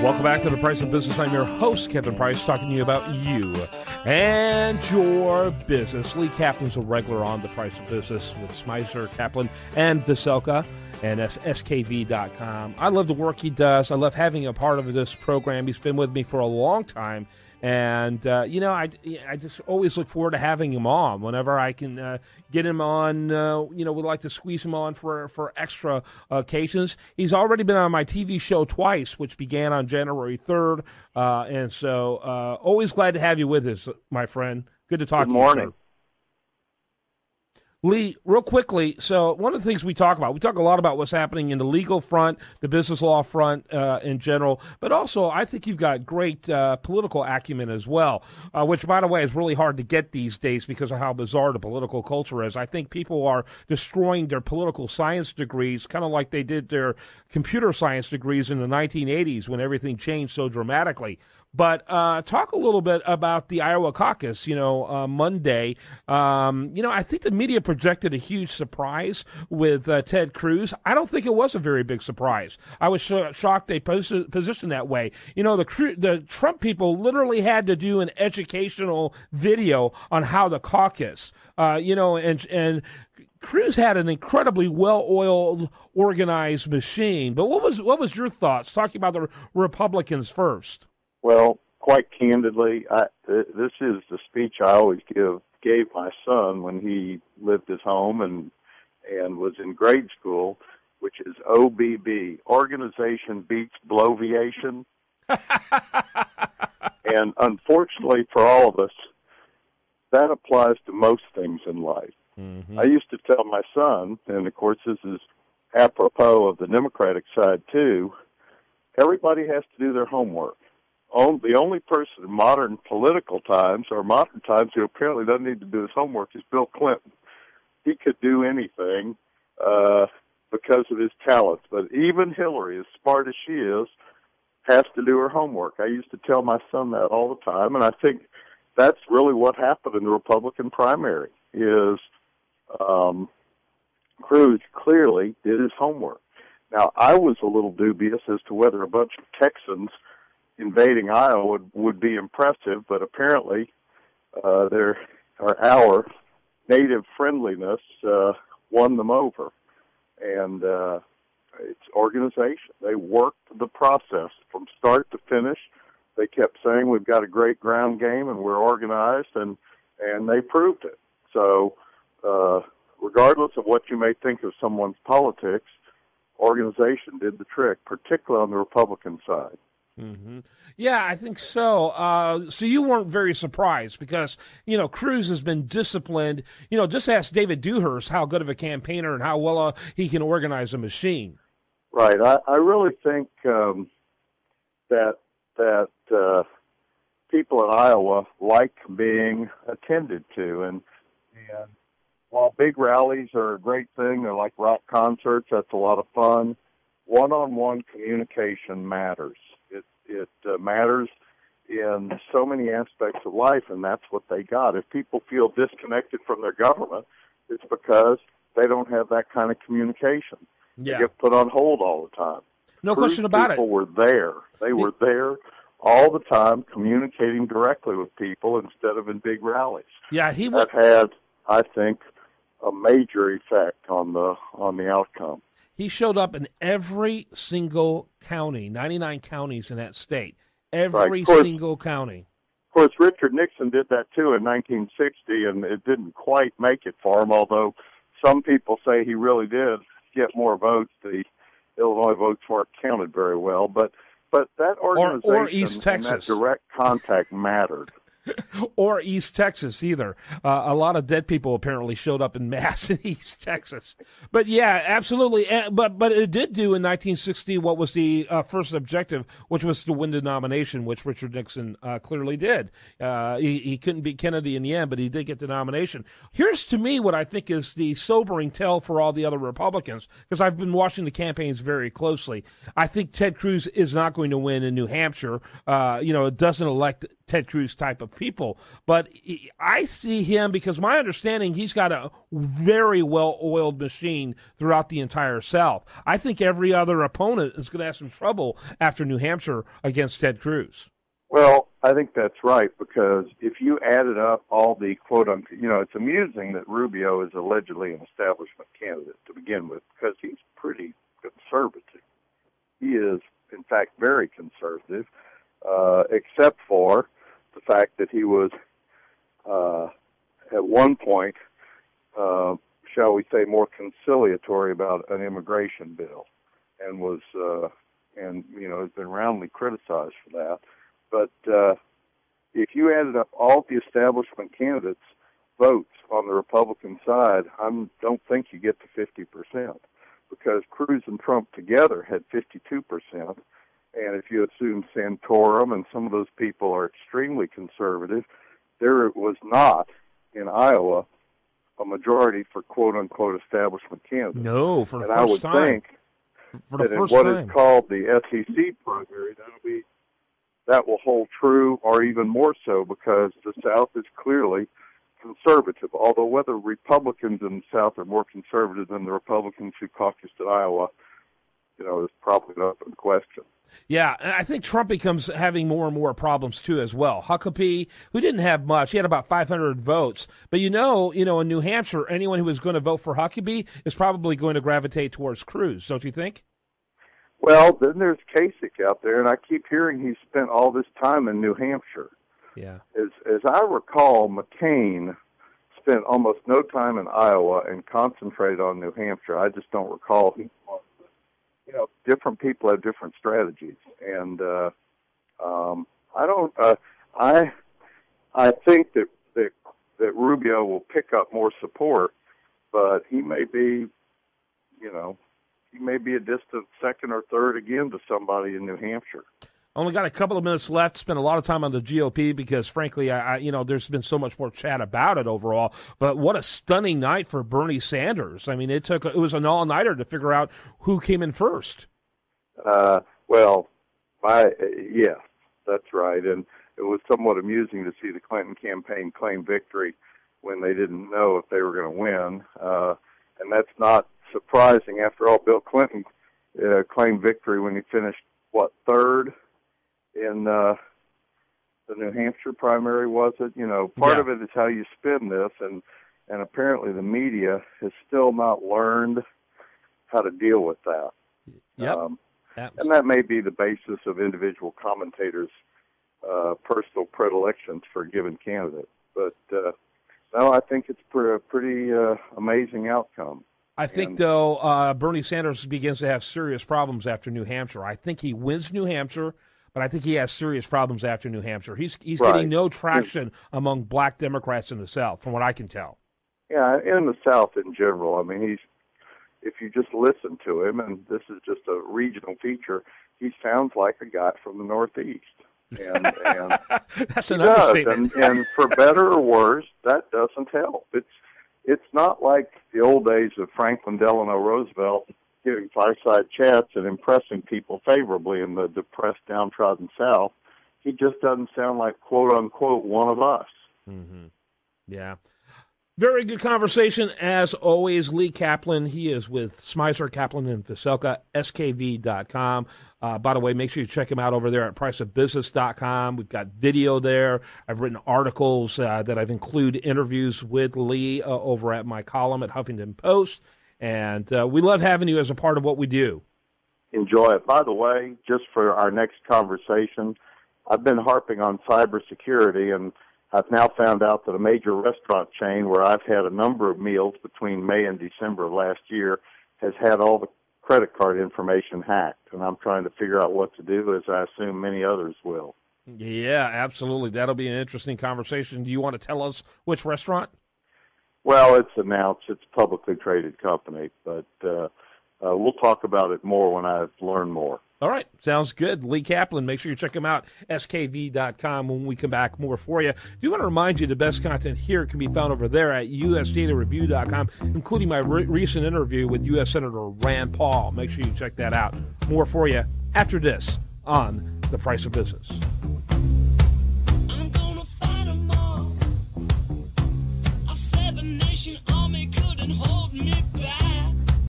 Welcome back to The Price of Business. I'm your host, Kevin Price, talking to you about you and your business. Lee Kaplan's a regular on The Price of Business with Smyser, Kaplan, and Veselka, and that's skv.com. I love the work he does. I love having a part of this program. He's been with me for a long time. And, I just always look forward to having him on. Whenever I can get him on, we'd like to squeeze him on for extra occasions. He's already been on my TV show twice, which began on January 3rd. And so always glad to have you with us, my friend. Good to talk to you, sir. Good morning. Lee, real quickly, so one of the things we talk a lot about what's happening in the legal front, the business law front in general, but also I think you've got great political acumen as well, which, by the way, is really hard to get these days because of how bizarre the political culture is. I think people are destroying their political science degrees, kind of like they did their computer science degrees in the 1980s when everything changed so dramatically. But talk a little bit about the Iowa caucus, Monday. I think the media projected a huge surprise with Ted Cruz. I don't think it was a very big surprise. I was shocked they positioned that way. The Trump people literally had to do an educational video on how the caucus, and Cruz had an incredibly well-oiled, organized machine. But what was your thoughts, talking about the Republicans first? Well, quite candidly, this is the speech I always gave my son when he lived at home and was in grade school, which is OBB, Organization Beats Bloviation. And unfortunately for all of us, that applies to most things in life. Mm-hmm. I used to tell my son, and of course this is apropos of the Democratic side too, everybody has to do their homework. The only person in modern political times, or modern times, who apparently doesn't need to do his homework is Bill Clinton. He could do anything because of his talents. But even Hillary, as smart as she is, has to do her homework. I used to tell my son that all the time, and I think that's really what happened in the Republican primary, is Cruz clearly did his homework. Now, I was a little dubious as to whether a bunch of Texans invading Iowa would be impressive, but apparently our native friendliness won them over. And it's organization. They worked the process from start to finish. They kept saying, we've got a great ground game and we're organized, and they proved it. So regardless of what you may think of someone's politics, organization did the trick, particularly on the Republican side. Mm-hmm. Yeah, I think so. So you weren't very surprised because, Cruz has been disciplined. Just ask David Dewhurst how good of a campaigner and how well he can organize a machine. Right. I really think that people in Iowa like being attended to. And while big rallies are a great thing, they're like rock concerts, that's a lot of fun, one-on-one communication matters. It matters in so many aspects of life, and that's what they got. If people feel disconnected from their government, it's because they don't have that kind of communication. Yeah. They get put on hold all the time. No question about it. People were there. They were there all the time communicating directly with people instead of in big rallies. Yeah, that had, I think, a major effect on the outcome. He showed up in every single county, 99 counties in that state, every single county. Of course, Richard Nixon did that, too, in 1960, and it didn't quite make it for him, although some people say he really did get more votes. The Illinois votes weren't counted very well, but that organization or East Texas. And that direct contact mattered. Or East Texas either. A lot of dead people apparently showed up in mass in East Texas. But yeah, absolutely. But it did do in 1960 what was the first objective, which was to win the nomination, which Richard Nixon clearly did. He couldn't beat Kennedy in the end, but he did get the nomination. Here's to me what I think is the sobering tell for all the other Republicans, because I've been watching the campaigns very closely. I think Ted Cruz is not going to win in New Hampshire. It doesn't elect Ted Cruz type of people. successful. But I see him, because my understanding, he's got a very well-oiled machine throughout the entire South. I think every other opponent is going to have some trouble after New Hampshire against Ted Cruz. Well, I think that's right, because if you added up all the quote-unquote, it's amusing that Rubio is allegedly an establishment candidate to begin with, because he's pretty conservative. He is, in fact, very conservative, except for the fact that he was, at one point, shall we say, more conciliatory about an immigration bill, and was, has been roundly criticized for that. But if you added up all the establishment candidates' votes on the Republican side, I don't think you get to 50%, because Cruz and Trump together had 52%. And if you assume Santorum and some of those people are extremely conservative, there was not in Iowa a majority for quote-unquote establishment candidates. No, for the and first time. I would think that in what is called the SEC primary, that will hold true, or even more so, because the South is clearly conservative. Although whether Republicans in the South are more conservative than the Republicans who caucused in Iowa, is probably an open question. Yeah, and I think Trump becomes having more and more problems, too, as well. Huckabee, who didn't have much, he had about 500 votes. But in New Hampshire, anyone who is going to vote for Huckabee is probably going to gravitate towards Cruz, don't you think? Well, then there's Kasich out there, and I keep hearing he spent all this time in New Hampshire. Yeah. As I recall, McCain spent almost no time in Iowa and concentrated on New Hampshire. I just don't recall. Different people have different strategies, and I think that Rubio will pick up more support, but he may be, he may be a distant second or third again to somebody in New Hampshire. Only got a couple of minutes left. Spent a lot of time on the GOP because, frankly, there's been so much more chat about it overall. But what a stunning night for Bernie Sanders. I mean, it was an all-nighter to figure out who came in first. Yes, that's right. And it was somewhat amusing to see the Clinton campaign claim victory when they didn't know if they were going to win. And that's not surprising. After all, Bill Clinton claimed victory when he finished, third in the New Hampshire primary, was it? Part of it is how you spin this, and apparently the media has still not learned how to deal with that. Yep. And that may be the basis of individual commentators' personal predilections for a given candidate. But, no, I think it's a pretty amazing outcome. I think, though, Bernie Sanders begins to have serious problems after New Hampshire. I think he wins New Hampshire, but I think he has serious problems after New Hampshire. He's right. Getting no traction among black Democrats in the South, from what I can tell. Yeah, in the South in general. I mean, if you just listen to him, and this is just a regional feature, he sounds like a guy from the Northeast. And that's an understatement. And for better or worse, that doesn't help. It's not like the old days of Franklin Delano Roosevelt giving fireside chats and impressing people favorably in the depressed, downtrodden South. He just doesn't sound like, quote-unquote, one of us. Mm-hmm. Yeah. Very good conversation, as always. Lee Kaplan, he is with Smizer, Kaplan, and Veselka, skv.com. By the way, make sure you check him out over there at priceofbusiness.com. We've got video there. I've written articles that I've included interviews with Lee over at my column at Huffington Post. And we love having you as a part of what we do. Enjoy it. By the way, just for our next conversation, I've been harping on cybersecurity, and I've now found out that a major restaurant chain where I've had a number of meals between May and December of last year has had all the credit card information hacked, and I'm trying to figure out what to do, as I assume many others will. Yeah, absolutely. That'll be an interesting conversation. Do you want to tell us which restaurant? Well, it's announced. It's a publicly traded company, but we'll talk about it more when I've learned more. All right. Sounds good. Lee Kaplan, make sure you check him out, skv.com. When we come back, more for you. Do want to remind you the best content here can be found over there at usdatareview.com, including my recent interview with U.S. Senator Rand Paul. Make sure you check that out. More for you after this on The Price of Business.